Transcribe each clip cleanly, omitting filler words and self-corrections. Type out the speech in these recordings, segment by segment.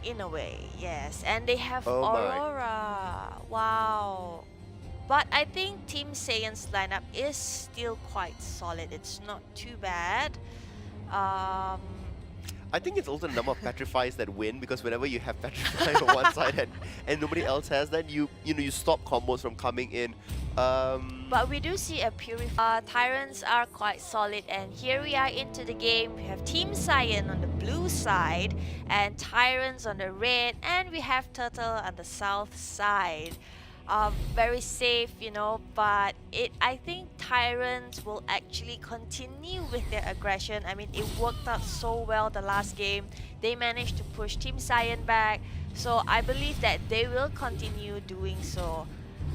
in a way, yes. And they have Oh my. Aurora. Wow. But I think Team Saiyan's lineup is still quite solid. It's not too bad. Um, I think it's also the number of petrifies that win, because whenever you have petrify on one side and nobody else has that, you know you stop combos from coming in. but we do see a purify. Tyrants are quite solid, and here we are into the game. We have Team Saiyan on the blue side and Tyrants on the red, and we have Turtle on the south side. Very safe, you know, but I think Tyrants will actually continue with their aggression. I mean, it worked out so well the last game. They managed to push Team Saiyan back, so I believe that they will continue doing so.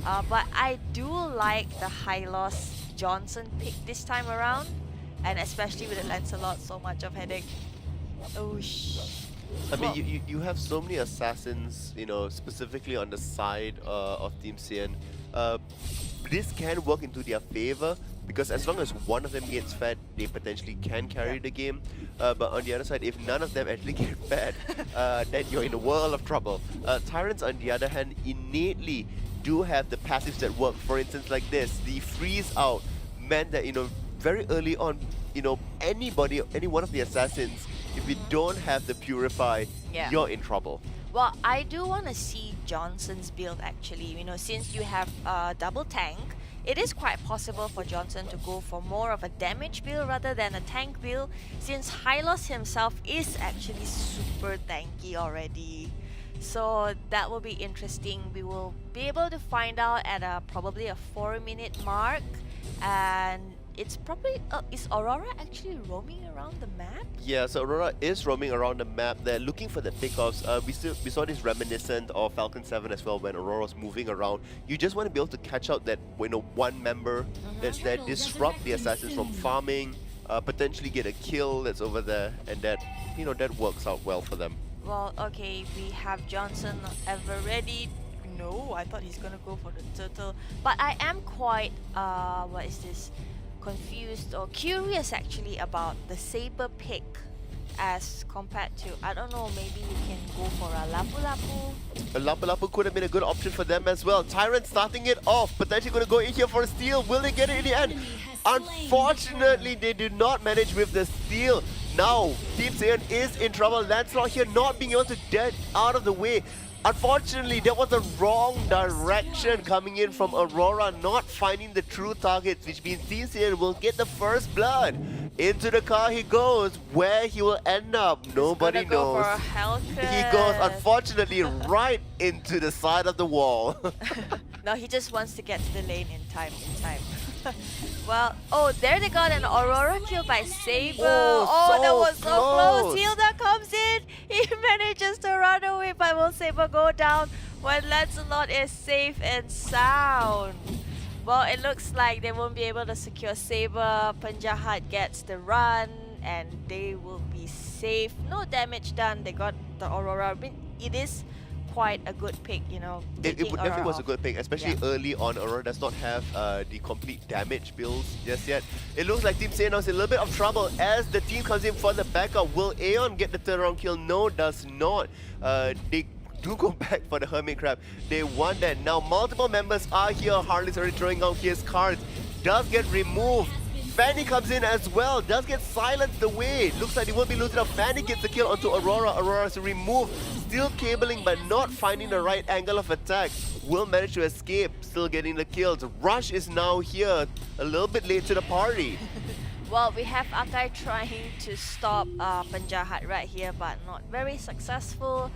But I do like the Hylos Johnson pick this time around, and especially with the Lancelot, so much of headache. Oh I mean, you have so many assassins, you know, specifically on the side of Team Saiyan. This can work into their favor, because as long as one of them gets fed, they potentially can carry the game. But on the other side, if none of them actually get fed, then you're in a world of trouble. Tyrants, on the other hand, innately do have the passives that work. For instance, like this, the freeze out meant that, you know, very early on, you know, any one of the assassins, if you don't have the purify, you're in trouble. Well, I do want to see Johnson's build actually. You know, since you have double tank, it is quite possible for Johnson to go for more of a damage build rather than a tank build, since Hylos himself is actually super tanky already. So that will be interesting. We will be able to find out at probably a 4-minute mark, and it's probably is Aurora actually roaming around the map? Yeah, so Aurora is roaming around the map. They're looking for the pickoffs. We saw this reminiscent of Falcon7 as well when Aurora was moving around. You just want to be able to catch out that, you know, one member that's there, disrupt the assassins from farming, potentially get a kill that's over there, and that, you know, that works out well for them. Well, okay, we have Johnson ever ready. No, I thought he's gonna go for the turtle. But I am quite what is this? Confused or curious actually about the saber pick as compared to, I don't know, maybe you can go for a Lapu Lapu. A Lapu Lapu could have been a good option for them as well. Tyrant starting it off, potentially going to go in here for a steal. Will they get it in the end? Unfortunately, they did not manage with the steal. Now, Team Saiyan is in trouble. Lancelot here not being able to get out of the way. Unfortunately, that was the wrong direction coming in from Aurora, not finding the true targets, which means Team Saiyan will get the first blood. Into the car he goes. Where he will end up, nobody knows. He goes, unfortunately, right into the side of the wall. No, he just wants to get to the lane in time. Well, oh, there they got an Aurora kill by Saber. Oh, that was so close. Hilda comes in. He manages to run away, but will Saber go down when Lancelot is safe and sound? Well, it looks like they won't be able to secure Saber. Penjahat gets the run, and they will be safe. No damage done. They got the Aurora. I mean, it is quite a good pick, you know. It definitely was a good pick, especially early on. Aurora does not have the complete damage builds just yet. It looks like Team Saiyan is in a little bit of trouble as the team comes in for the backup. Will Aeon get the turnaround kill? No, does not. They do go back for the Hermit Crab. They want that. Now multiple members are here. Harley's already throwing out his cards. Does get removed. Fanny comes in as well, does get silenced away. Looks like he will be losing out. Fanny gets the kill onto Aurora. Aurora's removed. Still cabling but not finding the right angle of attack. Will manage to escape, still getting the kills. Rush is now here, a little bit late to the party. Well, we have Akai trying to stop Penjahat right here, but not very successful.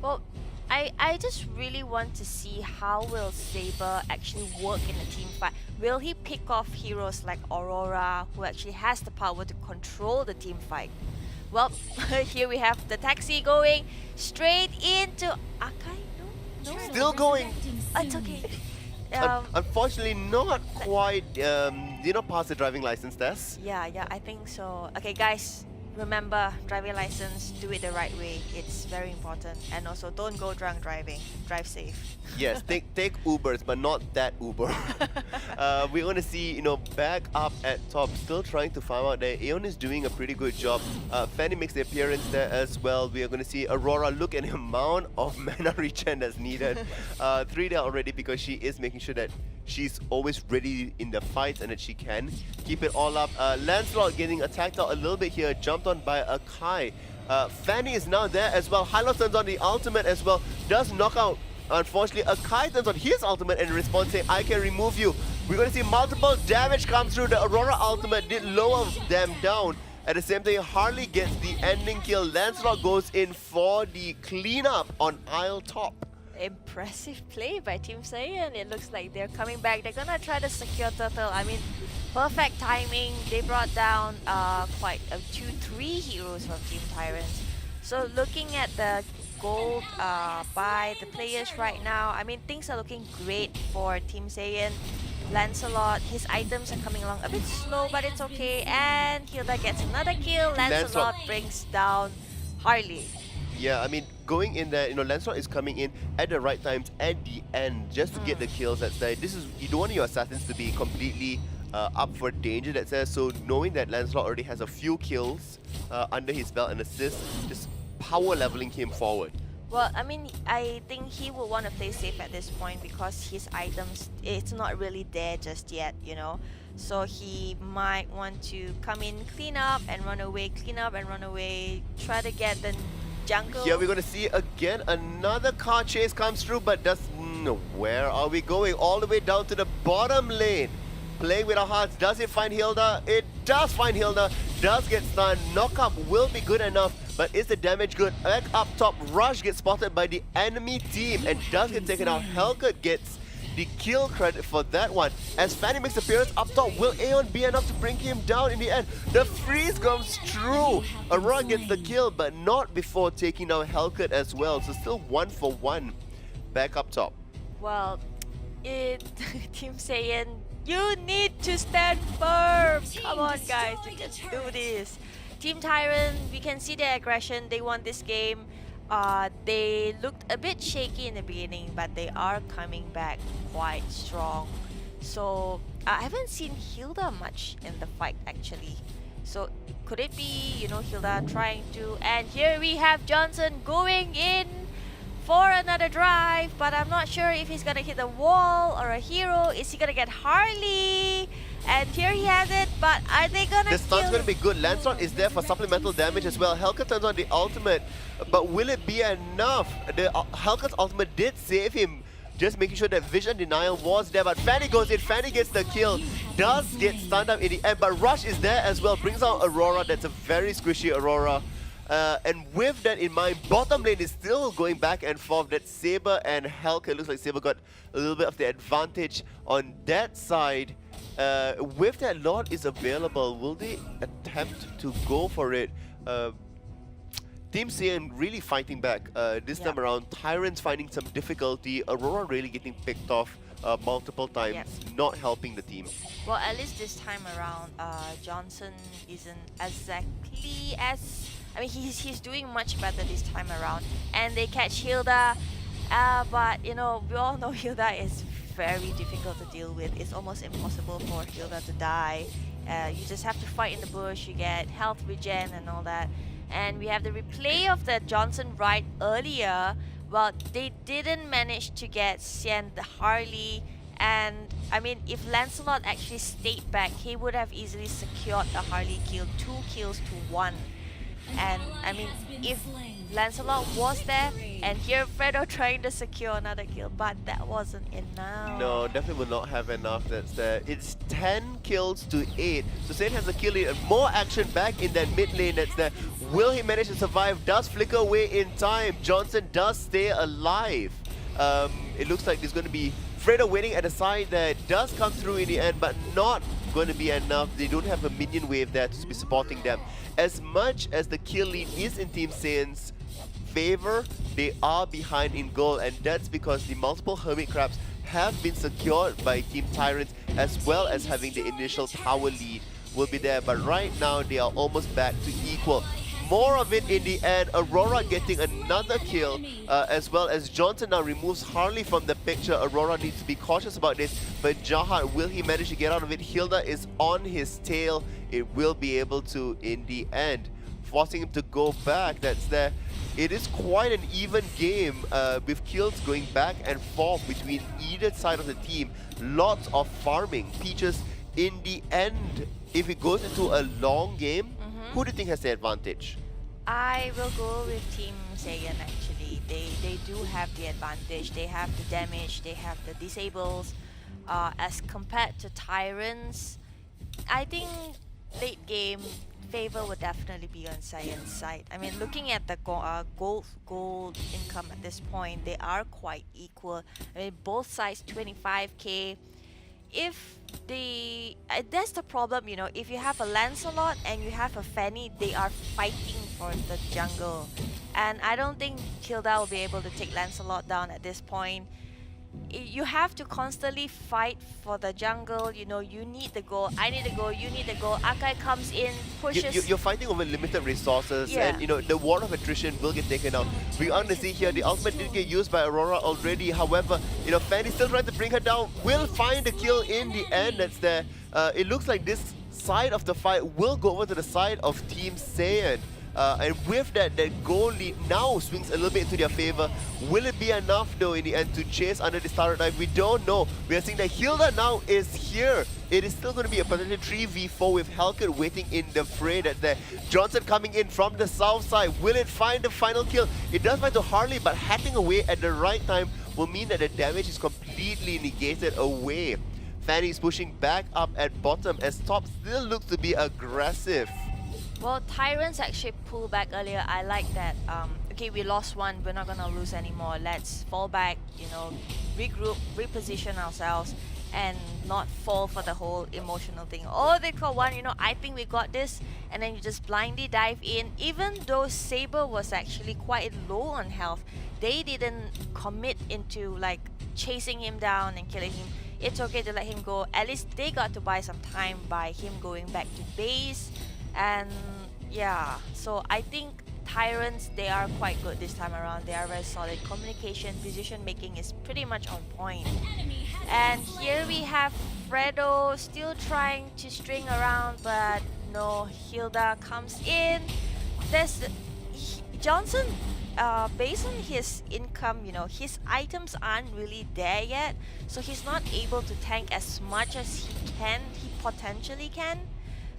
Well, I just really want to see how will Saber actually work in a team fight. Will he pick off heroes like Aurora, who actually has the power to control the team fight? Well, here we have the taxi going straight into Akai. No. Still going. It's okay. Unfortunately, not quite, did not pass the driving license test. Yeah, I think so. Okay, guys, remember, driving license, do it the right way. It's very important. And also, don't go drunk driving. Drive safe. Yes, take Ubers, but not that Uber. We're going to see, you know, back up at top, still trying to farm out there. Aeon is doing a pretty good job. Fanny makes the appearance there as well. We are going to see Aurora look at the amount of mana regen that's needed. 3 there already because she is making sure that she's always ready in the fight and that she can keep it all up. Lancelot getting attacked out a little bit here, jumped on by a Kai. Fanny is now there as well. Hylos turns on the ultimate as well, does knock out. Unfortunately, a Kai turns on his ultimate and responds saying, I can remove you. We're going to see multiple damage come through. The Aurora ultimate did lower them down. At the same time, Harley gets the ending kill. Lancelot goes in for the cleanup on Isle top. Impressive play by Team Saiyan. It looks like they're coming back. They're gonna try to secure Turtle. I mean, perfect timing. They brought down quite 2-3 heroes from Team Tyrants. So looking at the gold by the players right now, I mean, things are looking great for Team Saiyan. Lancelot, his items are coming along a bit slow, but it's okay. And Hilda gets another kill. Lancelot brings down Harley. Yeah, I mean, going in there, you know, Lancelot is coming in at the right times at the end just to get the kills that's there. This is, you don't want your assassins to be completely up for danger that's there. So knowing that Lancelot already has a few kills under his belt and assists, just power leveling him forward. Well, I mean, I think he will want to play safe at this point because his items, it's not really there just yet, you know. So he might want to come in, clean up and run away, clean up and run away, try to get the jungle. Here we're going to see again another car chase comes through, but does where are we going? All the way down to the bottom lane. Playing with our hearts. Does it find Hilda? It does find Hilda. Does get stunned. Knockup will be good enough, but is the damage good? Back up top, Rush gets spotted by the enemy team and does get taken out. Hellcat gets the kill credit for that one. As Fanny makes appearance up top, will Aeon be enough to bring him down in the end? The freeze comes through. Aurora gets the kill, but not before taking down Hellcat as well. So still 1 for 1 back up top. Well, Team Saiyan, you need to stand firm. Come on, guys, we can do this. Team Tyrant, we can see their aggression. They won this game. They looked a bit shaky in the beginning, but they are coming back quite strong. So I haven't seen Hilda much in the fight actually. So could it be, you know, Hilda trying to? And here we have Johnson going in for another drive, but I'm not sure if he's gonna hit a wall or a hero. Is he gonna get Harley? And here he has it, but are they gonna The stun's gonna be good. Lancelot is there for supplemental damage as well. Hellcat turns on the ultimate, but will it be enough? The Hellcat's ultimate did save him, just making sure that vision denial was there, but Fanny goes in, Fanny gets the kill, does get stunned up in the end, but Rush is there as well, brings out Aurora. That's a very squishy Aurora. And with that in mind, bottom lane is still going back and forth. That Saber and Hellcat, looks like Saber got a little bit of the advantage on that side. With that, Lord is available. Will they attempt to go for it? Team Saiyan really fighting back this time around. Tyrants finding some difficulty. Aurora really getting picked off multiple times, not helping the team. Well, at least this time around, Johnson isn't exactly as... I mean, he's doing much better this time around. And they catch Hilda, but you know, we all know Hilda is very difficult to deal with. It's almost impossible for Hilda to die. You just have to fight in the bush, you get health regen and all that. And we have the replay of the Johnson ride earlier. Well, they didn't manage to get Saiyan the Harley. And I mean, if Lancelot actually stayed back, he would have easily secured a Harley kill, 2 kills to 1. And I mean, if Lancelot was there, and here Fredo trying to secure another kill, but that wasn't enough. No, definitely will not have enough. That's there. It's 10 kills to 8. So Saiyan has a kill lead and more action back in that mid lane that's there. Will he manage to survive? Does flicker away in time. Johnson does stay alive. It looks like there's going to be Fredo waiting at the side that does come through in the end, but not going to be enough. They don't have a minion wave there to be supporting them. As much as the kill lead is in Team Saiyan's favor, they are behind in goal, and that's because the multiple Hermit Crabs have been secured by Team Tyrants, as well as having the initial tower lead will be there. But right now, they are almost back to equal. More of it in the end. Aurora getting another kill, as well as Johnson now removes Harley from the picture. Aurora needs to be cautious about this, but Jahat, will he manage to get out of it? Hilda is on his tail. It will be able to in the end, forcing him to go back. That's there. It is quite an even game, with kills going back and forth between either side of the team. Lots of farming. Peaches, in the end, if it goes into a long game, who do you think has the advantage? I will go with Team Saiyan actually. They do have the advantage. They have the damage, they have the disables. As compared to Tyrants, I think late game favor would definitely be on Saiyan's side. I mean, looking at the gold income at this point, they are quite equal. I mean, both sides 25k. If that's the problem, you know, if you have a Lancelot and you have a Fanny, they are fighting for the jungle. And I don't think Hilda will be able to take Lancelot down at this point. You have to constantly fight for the jungle, you know, you need the goal, I need the goal, you need the goal. Akai comes in, pushes. You're fighting over limited resources, Yeah. and you know, the war of attrition will get taken out. We are going to see here, the ultimate did get used by Aurora already. However, you know, Fanny still trying to bring her down, will find the kill in the end. That's there. It looks like this side of the fight will go over to the side of Team Saiyan. And with that goal lead now swings a little bit into their favor. Will it be enough though in the end to chase under the turret dive? We don't know. We are seeing that Hilda now is here. It is still going to be a potential 3v4 with Helket waiting in the fray. That's there. Johnson coming in from the south side. Will it find the final kill? It does find to Harley, but hacking away at the right time will mean that the damage is completely negated away. Fanny is pushing back up at bottom as top still looks to be aggressive. Well, Tyrants actually pulled back earlier. I like that. Okay, we lost one, we're not gonna lose anymore. Let's fall back, you know, regroup, reposition ourselves, and not fall for the whole emotional thing. Oh, they caught one, you know, I think we got this, and then you just blindly dive in. Even though Saber was actually quite low on health, they didn't commit into like chasing him down and killing him. It's okay to let him go. At least they got to buy some time by him going back to base. And yeah, so I think Tyrants, they are quite good this time around. They are very solid. Communication, decision making is pretty much on point. And here we have Fredo still trying to string around, but no, Hilda comes in. There's Johnson, based on his income, you know, his items aren't really there yet, so he's not able to tank as much as he potentially can.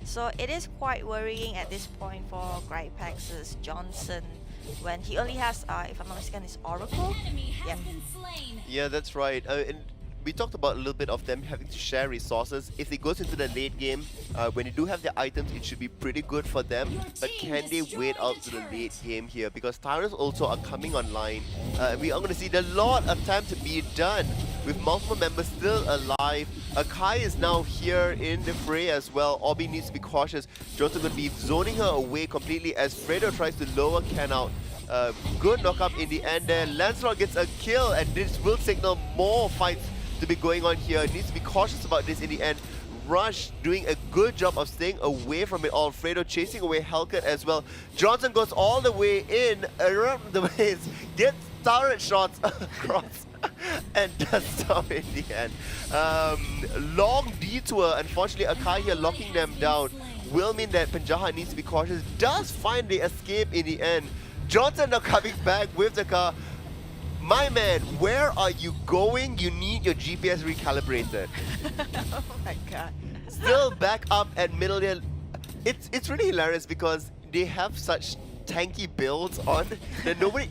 So it is quite worrying at this point for Grypax's Johnson when he only has, if I'm not mistaken, his Oracle. Yep. Yeah, that's right. And we talked about a little bit of them having to share resources. If it goes into the late game, when they do have their items, it should be pretty good for them. But can they wait out to the late game here? Because Tyrants also are coming online. We are going to see the Lord attempt to be done with multiple members still alive. Akai is now here in the fray as well. Obi needs to be cautious. Johnson going to be zoning her away completely as Fredo tries to lower Ken out. Good knock-up in the end there. Lancelot gets a kill, and this will signal more fights to be going on here. Needs to be cautious about this in the end. Rush doing a good job of staying away from it all. Fredo chasing away Helket as well. Johnson goes all the way in around the base, gets turret shots across and does stop in the end. Long detour. Unfortunately, Akai here locking them down will mean that Penjaha needs to be cautious. Does find the escape in the end. Johnson now coming back with the car. My man, where are you going? You need your GPS recalibrated. Oh my god. Still back up at middle here. It's really hilarious because they have such tanky builds on that nobody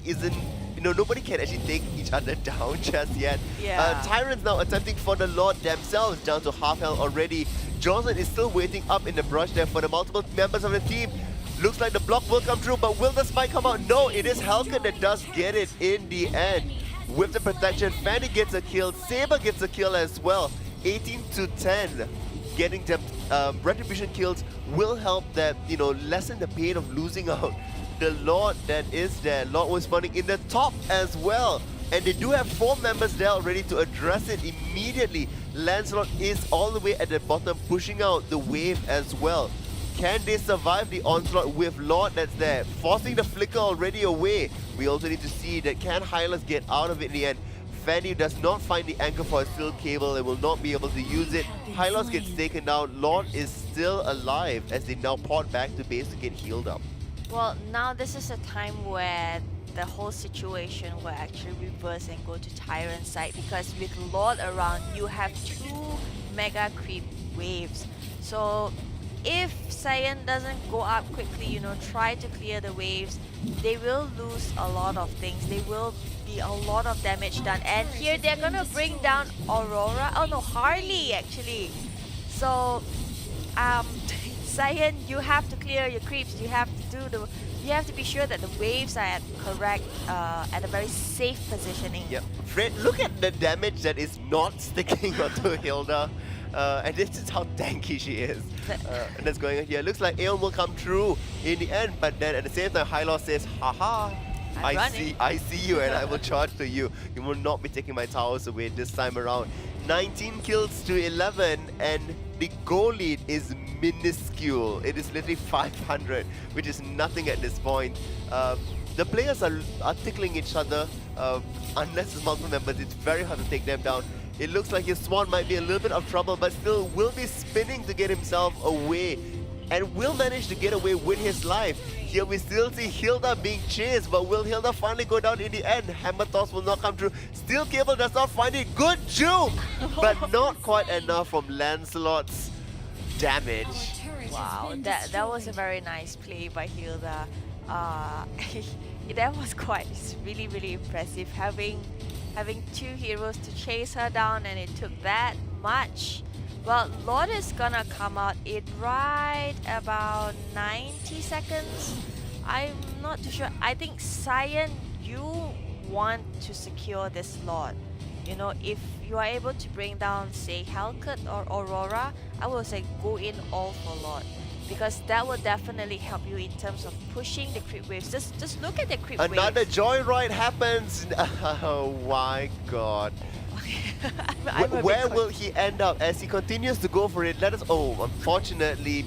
can actually take each other down just yet. Yeah. Tyrants now attempting for the Lord themselves, down to half health already. Johnson is still waiting up in the brush there for the multiple members of the team. Looks like the block will come through, but will the spike come out? No, it is Helket that does get it in the end. With the protection, Fanny gets a kill, Saber gets a kill as well. 18 to 10. Getting them retribution kills will help that, you know, lessen the pain of losing out. The Lord that is there, Lord was spawning in the top as well. And they do have 4 members there already to address it immediately. Lancelot is all the way at the bottom, pushing out the wave as well. Can they survive the onslaught with Lord that's there, forcing the flicker already away? We also need to see that can Hylas get out of it in the end. Fanny does not find the anchor for a steel cable and will not be able to use it. Hylos gets taken down. Lord is still alive as they now port back to base to get healed up. Well, now this is a time where the whole situation will actually reverse and go to Tyrant's side, because with Lord around, you have 2 mega creep waves. So if Saiyan doesn't go up quickly, you know, try to clear the waves, they will lose a lot of things. They will be a lot of damage done. And here they're gonna bring down Aurora. Oh no, Harley actually. So Saiyan, you have to clear your creeps. You have to be sure that the waves are at correct, at a very safe positioning. Yep. Fred, look at the damage that is not sticking onto Hilda. And this is how tanky she is. And that's going on here. Looks like Aeon will come through in the end, but then at the same time, Hylos says, haha, I see you and I will charge to you. You will not be taking my towers away this time around. 19 kills to 11, and the goal lead is minuscule. It is literally 500, which is nothing at this point. The players are tickling each other. Unless it's multiple members, it's very hard to take them down. It looks like his Swan might be a little bit of trouble, but still will be spinning to get himself away, and will manage to get away with his life. Here we still see Hilda being chased, but will Hilda finally go down in the end? Hammer Toss will not come through. Steel Cable does not find it. Good juke, but not quite enough from Lancelot's damage. Wow, that was a very nice play by Hilda. That was really impressive, having 2 heroes to chase her down, and it took that much. Well, Lord is gonna come out in right about 90 seconds. I'm not too sure. I think Saiyan, you want to secure this Lord. You know, if you are able to bring down, say, Hellcat or Aurora, I will say go in all for Lord, because that will definitely help you in terms of pushing the creep waves. Just look at the creep waves. Another joyride happens. Oh my god. Where will he end up as he continues to go for it? Unfortunately,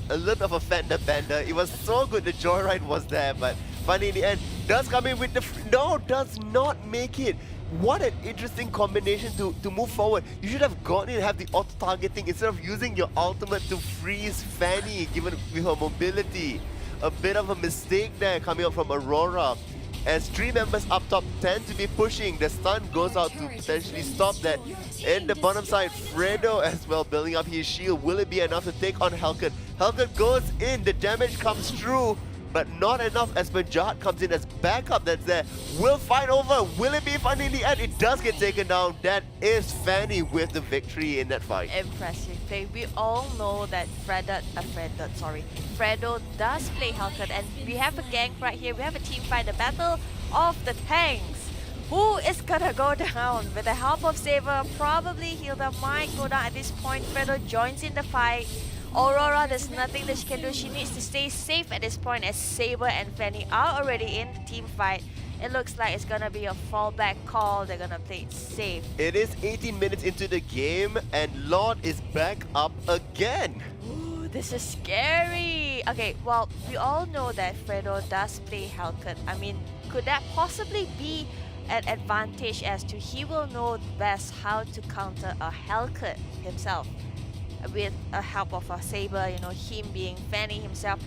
a little bit of a fender bender. It was so good the joyride was there, but finally in the end, does come in with the... No, does not make it. What an interesting combination to move forward. You should have gone in and have the auto-targeting instead of using your ultimate to freeze Fanny, given with her mobility. A bit of a mistake there coming up from Aurora. As 3 members up top tend to be pushing, the stun goes out to potentially stop that. In the bottom side, Fredo as well building up his shield. Will it be enough to take on Hellcat? Hellcat goes in, the damage comes through, but not enough as Majad comes in as backup that's there. Will fight over. Will it be fun in the end? It does get taken down. That is Fanny with the victory in that fight. Impressive play. We all know that Fredo does play Hellcat, and we have a gank right here. We have a team fight, the battle of the tanks. Who is gonna go down? With the help of Saber, probably Hilda might go down at this point. Fredo joins in the fight. Aurora, there's nothing that she can do. She needs to stay safe at this point, as Saber and Fanny are already in the team fight. It looks like it's gonna be a fallback call. They're gonna play it safe. It is 18 minutes into the game, and Lord is back up again. Ooh, this is scary. Okay, well, we all know that Fredo does play Hellcat. I mean, could that possibly be an advantage, as to he will know best how to counter a Hellcat himself, with a help of a Saber, you know, him being Fanny himself.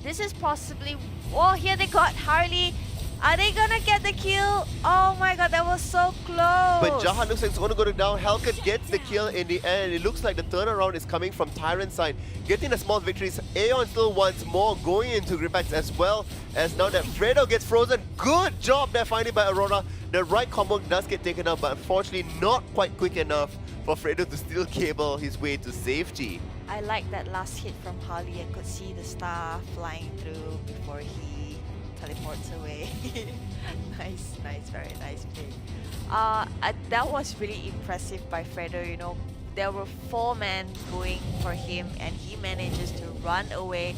This is possibly... Oh, here they got Harley. Are they gonna get the kill? Oh my god, that was so close. But Jahan looks like it's gonna go down. Hellcat gets the kill in the end. It looks like the turnaround is coming from Tyrant's side. Getting the small victories. Aeon still wants more, going into Gripax as well, as now that Fredo gets frozen. Good job there finally by Aurora. The right combo does get taken out, but unfortunately not quite quick enough for Fredo to still cable his way to safety. I like that last hit from Harley. I could see the star flying through before he teleports away. Nice, very nice play. That was really impressive by Fredo, you know. There were 4 men going for him, and he manages to run away.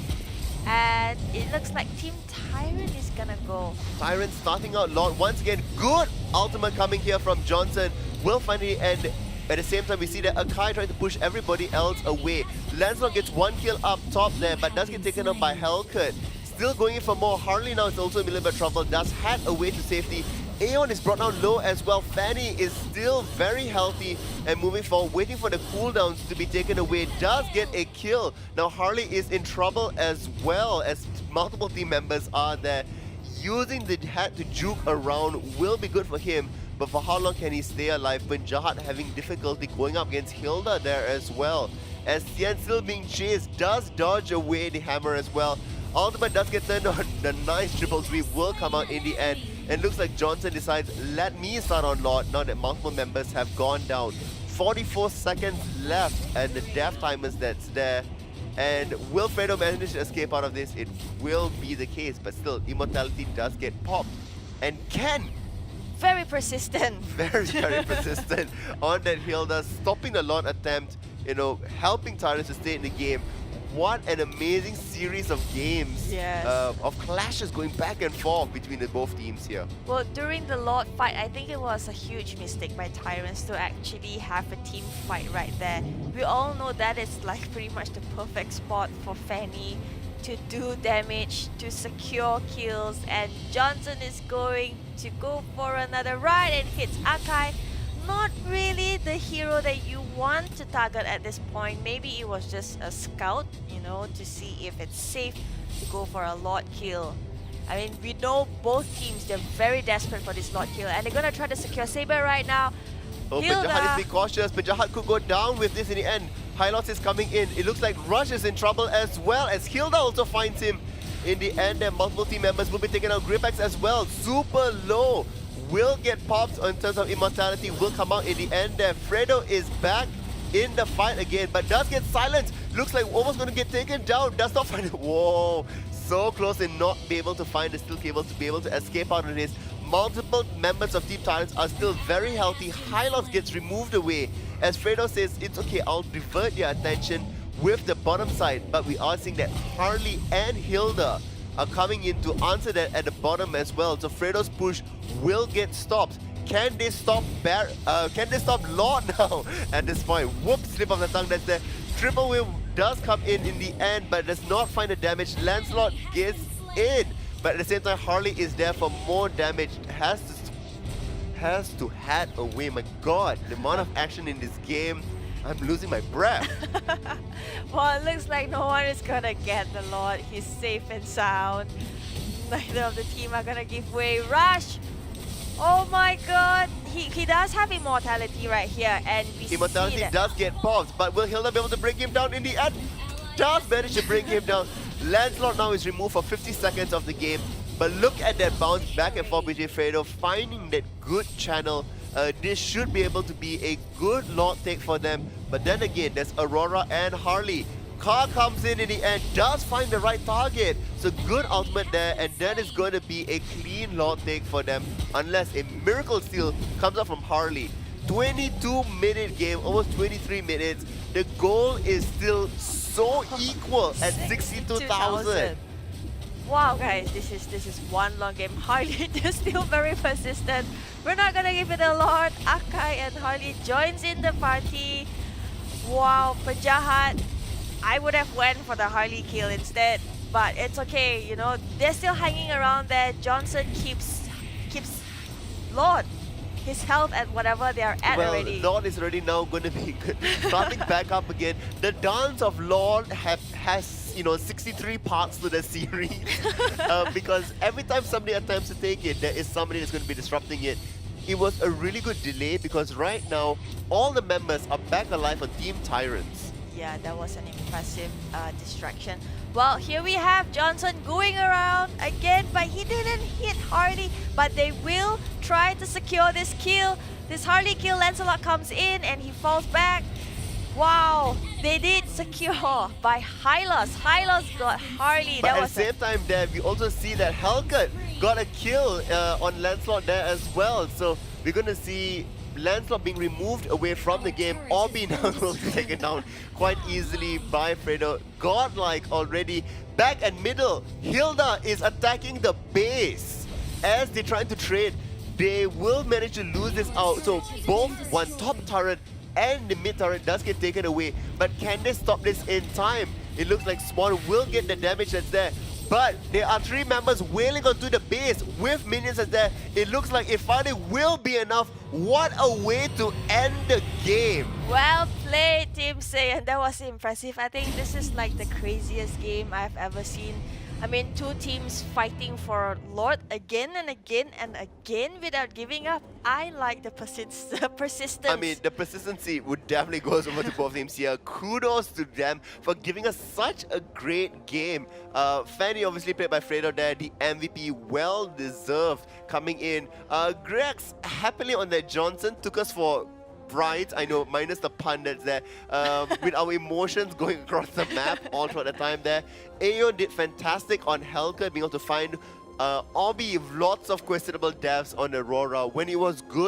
And it looks like Team Tyrant is gonna go. Tyrant starting out Lord once again. Good ultimate coming here from Johnson. Will finally end. At the same time, we see that Akai trying to push everybody else away. Lancelot gets one kill up top there, but does get taken out by Hellcat. Still going in for more. Harley now is also in a little bit of trouble. Does head away to safety. Aeon is brought down low as well. Fanny is still very healthy and moving forward, waiting for the cooldowns to be taken away. Does get a kill. Now Harley is in trouble as well, as multiple team members are there. Using the head to juke around will be good for him, but for how long can he stay alive? Penjahat having difficulty going up against Hilda there as well. As Saiyan still being chased, does dodge away the hammer as well. Ultimate does get turned on. The nice triple sweep will come out in the end. And looks like Johnson decides, let me start on Lord now that multiple members have gone down. 44 seconds left and the death timers that's there. And will Fredo manage to escape out of this? It will be the case, but still, Immortality does get popped. And Ken! Very persistent. Very persistent on that Hilda, stopping the Lord attempt, you know, helping Tyrants to stay in the game. What an amazing series of games, Yes. of clashes going back and forth between the both teams here. Well, during the Lord fight, I think it was a huge mistake by Tyrants to actually have a team fight right there. We all know that it's like pretty much the perfect spot for Fanny to do damage, to secure kills, and Johnson is going to go for another ride and hits Akai. Not really the hero that you want to target at this point. Maybe it was just a scout, you know, to see if it's safe to go for a Lord kill. I mean, we know both teams, they're very desperate for this Lord kill, and they're gonna try to secure Saber right now. Oh, Penjahat is being cautious. Penjahat could go down with this in the end. Hylos is coming in. It looks like Rush is in trouble as well, as Hilda also finds him. In the end, multiple team members will be taking out Gripex as well. Super low. Will get popped in terms of Immortality, will come out in the end there. Fredo is back in the fight again, but does get silenced. Looks like almost going to get taken down. Does not find it. Whoa, so close and not be able to find the steel cable to be able to escape out of this. Multiple members of Team Tyrants are still very healthy. Hylos gets removed away. As Fredo says, it's okay, I'll divert your attention with the bottom side. But we are seeing that Harley and Hilda are coming in to answer that at the bottom as well. So Fredo's push will get stopped. Can they stop Lord now at this point? Whoops, slip of the tongue, that's there. Triple Wheel does come in the end, but does not find the damage. Lancelot gets in, but at the same time, Harley is there for more damage. Has to head away. My God, the amount of action in this game. I'm losing my breath. Well, it looks like no one is gonna get the Lord. He's safe and sound. Neither of the team are gonna give way. Rush! Oh my God! He does have Immortality right here, and we Immortality see that. does get popped, but will Hilda be able to bring him down in the end? Does manage to bring him down. Lancelot now is removed for 50 seconds of the game, but look at that bounce back and forth between Fredo, finding that good channel. This should be able to be a good Lord take for them, but then again, there's Aurora and Harley. Car comes in the end, does find the right target. So good ultimate there, and that is going to be a clean Lord take for them, unless a miracle steal comes up from Harley. 22-minute game, almost 23 minutes. The goal is still so equal at 62,000. Wow, guys, this is one long game. Harley is still very persistent. We're not gonna give it a lot. Akai and Harley joins in the party. Wow, Penjahat. I would have went for the Harley kill instead, but it's okay. You know, they're still hanging around there. Johnson keeps Lord his health at whatever they are at already. Lord is already now going to be starting back up again. The dance of Lord has, you know, 63 parts to the series because every time somebody attempts to take it, there is somebody that's going to be disrupting it. It was a really good delay because right now all the members are back alive on Team Tyrants. Yeah, that was an impressive distraction. Well, here we have Johnson going around again, but he didn't hit Harley. But they will try to secure this kill. This Harley kill, Lancelot comes in and he falls back. Wow, they did secure by Hylos. Hylos got Harley. But at the same time there, we also see that Hellcat got a kill on Lancelot there as well. So we're going to see Lancelot being removed away from the game. Obi now will be taken down quite easily by Fredo. Godlike already. Back and middle, Hilda is attacking the base. As they're trying to trade, they will manage to lose this out. So both one top turret and the mid turret does get taken away. But can they stop this in time? It looks like Spawn will get the damage that's there. But there are 3 members wailing onto the base with minions that's there. It looks like it finally will be enough. What a way to end the game. Well played, Team Saiyan. That was impressive. I think this is like the craziest game I've ever seen. I mean, 2 teams fighting for Lord again and again and again without giving up. I like the persistence. I mean, the persistency would definitely goes over to both teams here. Kudos to them for giving us such a great game. Fanny obviously played by Fredo there, the MVP, well deserved coming in. Grex happily on that Johnson took us for brides, I know, minus the pun that's there, with our emotions going across the map all throughout the time there. Aeon did fantastic on Helga, being able to find Obby with lots of questionable deaths on Aurora when it was good.